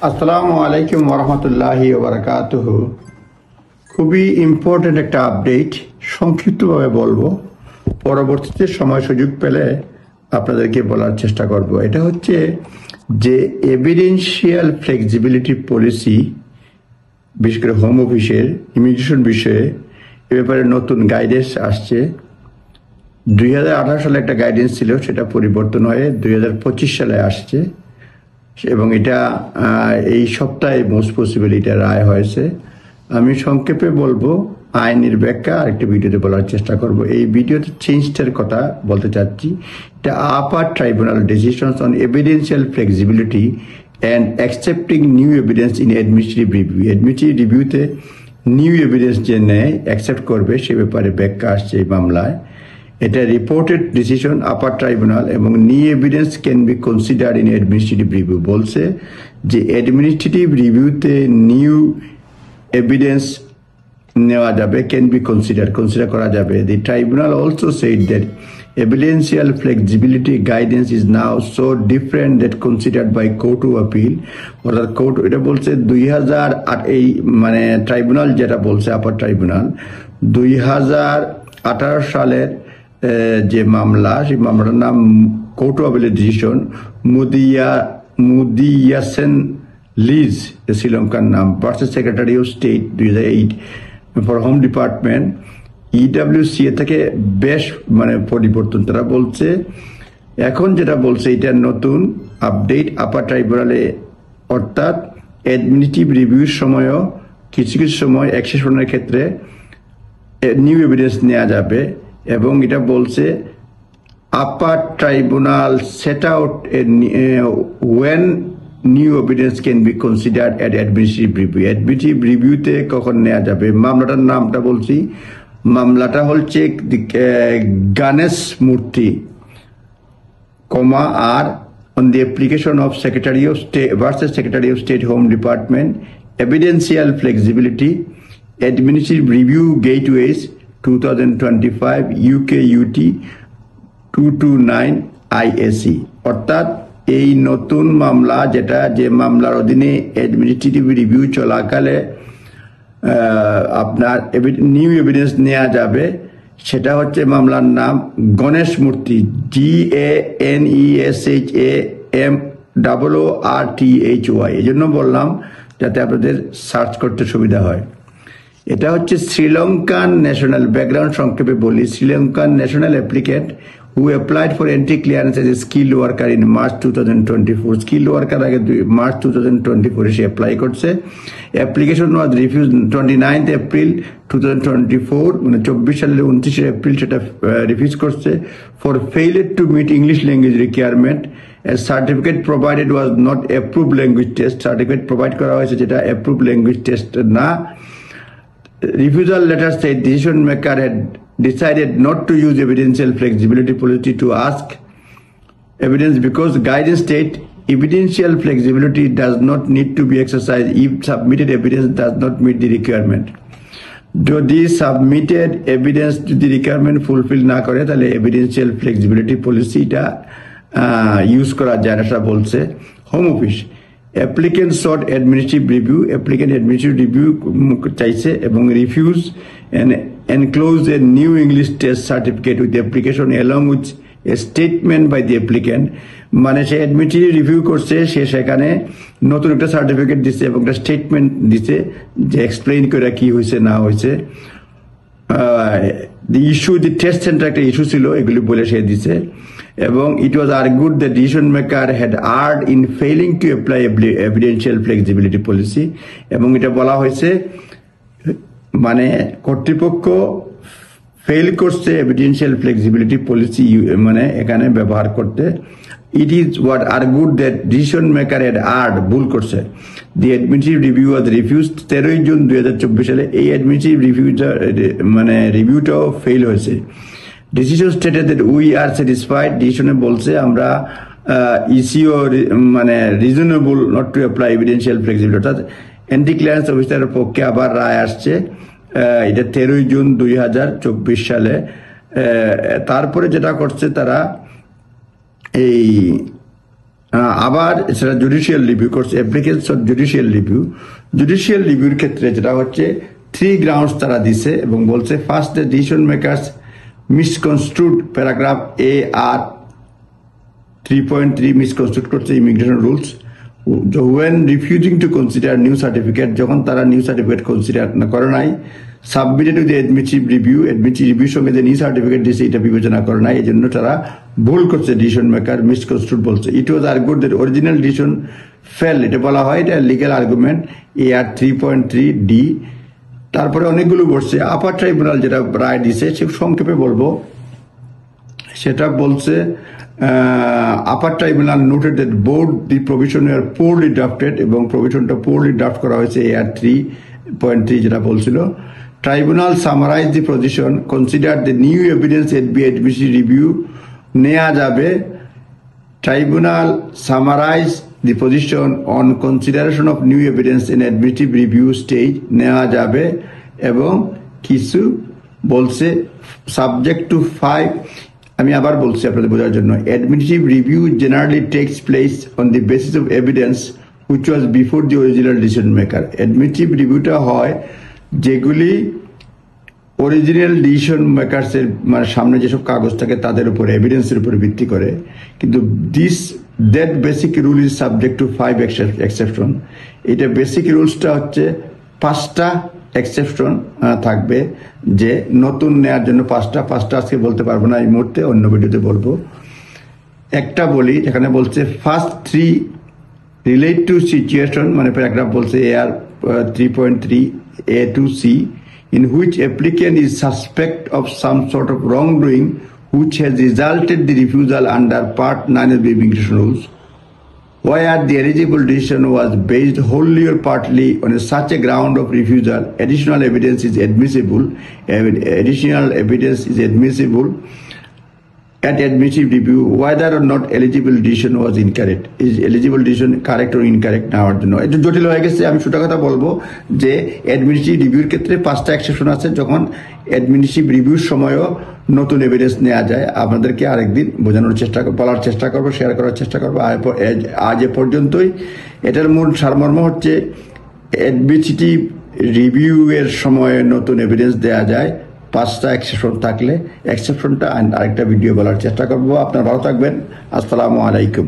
আসসালামু আলাইকুম ওরহমতুল্লাহি ওবারাকাতুহু। খুবই ইম্পর্টেন্ট একটা আপডেট, সংক্ষিপ্তভাবে বলবো, পরবর্তীতে সময় সুযোগ পেলে আপনাদেরকে বলার চেষ্টা করব। এটা হচ্ছে যে এভিডেন্সিয়াল ফ্লেক্সিবিলিটি পলিসি, বিশেষ করে হোম অফিসের ইমিগ্রেশন বিষয়ে এ ব্যাপারে নতুন গাইডেন্স আসছে। 2018 সালে একটা গাইডেন্স ছিল, সেটা পরিবর্তন হয়ে 2025 সালে আসছে এবং এটা এই সপ্তাহে মোস্ট পসিবল এটা রায় হয়েছে। আমি সংক্ষেপে বলবো, আইনের ব্যাখ্যা আরেকটা ভিডিওতে বলার চেষ্টা করব। এই ভিডিওতে চেঞ্জটার কথা বলতে চাচ্ছি। এটা upper tribunal decisions on evidential flexibility and accepting new evidence in administrative review. Administrative রিভিউতে নিউ এভিডেন্স যে নেয়, অ্যাকসেপ্ট করবে, সে ব্যাপারে ব্যাখ্যা আসছে এই মামলায়। এটা রিপোর্টেড ডিসিশন আপার ট্রাইব্যুনাল এবং new evidence can be considered in administrative review. বলছে যে অ্যাডমিনিস্ট্রেটিভ রিভিউতে নিউ এভিডেন্স নেওয়া যাবে, ক্যান বি কনসিডার করা যাবে। The tribunal also said that evidential flexibility guidance is now so different that considered by court of appeal, অর্থাৎ court এটা বলছে 2008 এই মানে ট্রাইব্যুনাল যেটা বলছে আপার ট্রাইব্যুনাল 2018 সালের যে মামলা, সেই মামলার নাম কোর্ট অফ আপিলের ডিসিশন মুদিয়াসেন লিজ, শ্রীলঙ্কার নাম, versus secretary of state 2008 for home department EWC থেকে বেশ মানে পরিবর্তন তারা বলছে। এখন যেটা বলছে এটা নতুন আপডেট আপার ট্রাইব্যুনালে, অর্থাৎ অ্যাডমিনিস্ট্রেটিভ রিভিউর সময়ও কিছু কিছু সময় এক্সেপশনের ক্ষেত্রে নিউ এভিডেন্স নেওয়া যাবে। এবং এটা বলছে upper tribunal set out when new evidence can be considered at administrative review. Administrative রিভিউতে কখন নেওয়া যাবে? মামলাটার নামটা বলছি, মামলাটা হচ্ছে Ganesh Murthy comma R on the application of secretary of state versus secretary of state home department evidential flexibility administrative review gateways 2025 UK-UT 229 IAC। অর্থাৎ এই নতুন মামলা, যেটা যে মামলার অধীনে অ্যাডমিনিস্ট্রেটিভ রিভিউ চলাকালে আপনার নিউ এভিডেন্স নেওয়া যাবে, সেটা হচ্ছে মামলার নাম গণেশ মূর্তি, GANESHAMOORTHY। এই জন্য বললাম যাতে আপনাদের সার্চ করতে সুবিধা হয়। এটা হচ্ছে শ্রীলঙ্কান ন্যাশনাল, ব্যাকগ্রাউন্ড সংক্ষেপে বলি, Sri Lankan national applicant who applied for entry clearance as a skilled worker in March 2024. Skilled worker আগে March 2024 সে অ্যাপ্লাই করছে। অ্যাপ্লিকেশন ওয়াজ রিফিউজ 29th April 2024, মানে 24 সালের 29 এপ্রিল সেটা রিফিউজ করছে for failure to meet English language requirement. Certificate provided was not approved language test. Certificate provide করা হয়েছে যেটা approved language test না। Refusal letter said decision maker had decided not to use evidential flexibility policy to ask evidence because guidance state evidential flexibility does not need to be exercised if submitted evidence does not meet the requirement. যদি submitted evidence যদি requirement fulfil না করে তাহলে evidential flexibility পলিসিটা use করা যায় না, সেটা বলছে home office. Applicant short administrative review, applicant administrative review চাইছে এবং refuse and enclose a new English test certificate with the application along with a statement by the applicant। মানে সে অ্যাডমিনিস্ট্রেটিভ রিভিউ করছে, সে সেখানে নতুন একটা সার্টিফিকেট দিচ্ছে এবং একটা স্টেটমেন্ট দিচ্ছে যে এক্সপ্লেইন করে কি হয়েছে না হয়েছে। The issue, the test centre একটা ইস্যু ছিল, এগুলি বলে সে দিছে। এবং it was argued the decision maker had erred in failing to apply evidential flexibility policy. এবং এটা বলা হয়েছে মানে কর্তৃপক্ষ ফেল করছে এভিডেন্সিয়াল ফ্লেক্সিবিলিটি পলিসি মানে এখানে ব্যবহার করতে। It is what argued that decision maker had erred, ভুল করছে। The administrative review was refused 13 June 2024 সালে। এই অ্যাডমিনিস্ট্রেটিভ রিভিউটা মানে রিভিউটাও ফেল হয়েছে। Decision stated that we are satisfied, ডিসিশনে বলছে আমরা ইসিও মানে reasonable not to apply evidential flexibility, অর্থাৎ অ্যান্টি ক্লিয়ারেন্স অফিসারের পক্ষে আবার রায় আসছে। এটা 13 জুন 2024 সালে। তারপরে যেটা করছে তারা এই আবার সেটা জুডিশিয়াল রিভিউ করছে, অ্যাপ্লিকেন্স অফ জুডিশিয়াল রিভিউর ক্ষেত্রে যেটা হচ্ছে 3 গ্রাউন্ডস তারা দিছে এবং বলছে first the decision makers misconstrued paragraph A R 3.3 misconstrued করছে immigration rules when refusing to consider new certificate, যখন তারা নিউ সার্টিফিকেট কনসিডার করে নাই, সাবমিটেড টু দি অ্যাডমিটিভ রিভিউ সঙ্গে যে নিউ সার্টিফিকেট দিয়েছে এটা বিবেচনা করে নাই, এই জন্য তারা ভুল করছে, ডিসিশন মেকার মিসকনস্ট্রুড বলছে। ইট was আর্গুড that original decision fail, এটা বলা হয়, এটা লিগ্যাল আর্গুমেন্ট AR 3.3D। তারপরে অনেকগুলো বলছে। আপার ট্রাইব্যুনাল যেটা রায় দিছে সে সংক্ষেপে বলবো, সেটা বলছে upper tribunal noted that board the provision are poorly drafted, এবং প্রভিশনটা পোরলি ড্রাফট করা হয়েছে AR 3.3 যেটা বলছিল। Tribunal summarise the position, consider the new evidence at বি এডমিসি রিভিউ নেওয়া যাবে। Tribunal summarise the position on consideration of new evidence in administrative review stage নেওয়া যাবে, এবং কিছু বলছে সাবজেক্ট টু 5। আমি আবার বলছি আপনাদের বোঝার জন্য, administrative review generally takes place on the basis of evidence which was before the original decision maker. Administrative রিভিউটা হয় যেগুলি অরিজিনাল ডিসিশন মেকারসের মানে সামনে যেসব কাগজ থাকে তাদের উপর এভিডেন্সের উপর ভিত্তি করে, কিন্তু that basic rule is subject to 5 exception. এটা বেসিক রুলসটা হচ্ছে 5টা এক্সেপশন থাকবে, যে নতুন নেয়ার জন্য 5টা আজকে বলতে পারবো না, এই মুহূর্তে অন্য ভিডিওতে বলবো। একটা বলি, এখানে বলছে ফার্স্ট 3 রিলেট টু সিচুয়েশন, মানে প্যারাগ্রাফ বলছে AR 3.3 A to C, in which applicant is suspect of some sort of wrongdoing which has resulted the refusal under Part 9 of the Immigration Rules, where the eligible decision was based wholly or partly on such a ground of refusal. Additional evidence is admissible at admissive review whether or not eligible decision was incorrect. Is eligible decision correct or incorrect নেওয়ার জন্য এটা জটিল হয়ে গেছে। আমি ছোট কথা বলবো যে অ্যাডমিনিস্ট্রেটিভ রিভিউর ক্ষেত্রে 5টা এক্সেপশন আছে, যখন অ্যাডমিনিস্ট্রেটিভ রিভিউর সময়ও নতুন এভিডেন্স নেওয়া যায়। আপনাদেরকে আরেকদিন বোঝানোর বলার চেষ্টা করবো, শেয়ার করার চেষ্টা করবো। আজ এ পর্যন্তই। এটার মূল সারমর্ম হচ্ছে অ্যাডমিনিস্ট্রেটিভ রিভিউ এর সময়ে নতুন এভিডেন্স দেওয়া যায় 5টা এক্সেপশন থাকলে। এক্সেপশনটা আরেকটা ভিডিও বলার চেষ্টা করবো। আপনারা ভালো থাকবেন। আসসালামু আলাইকুম।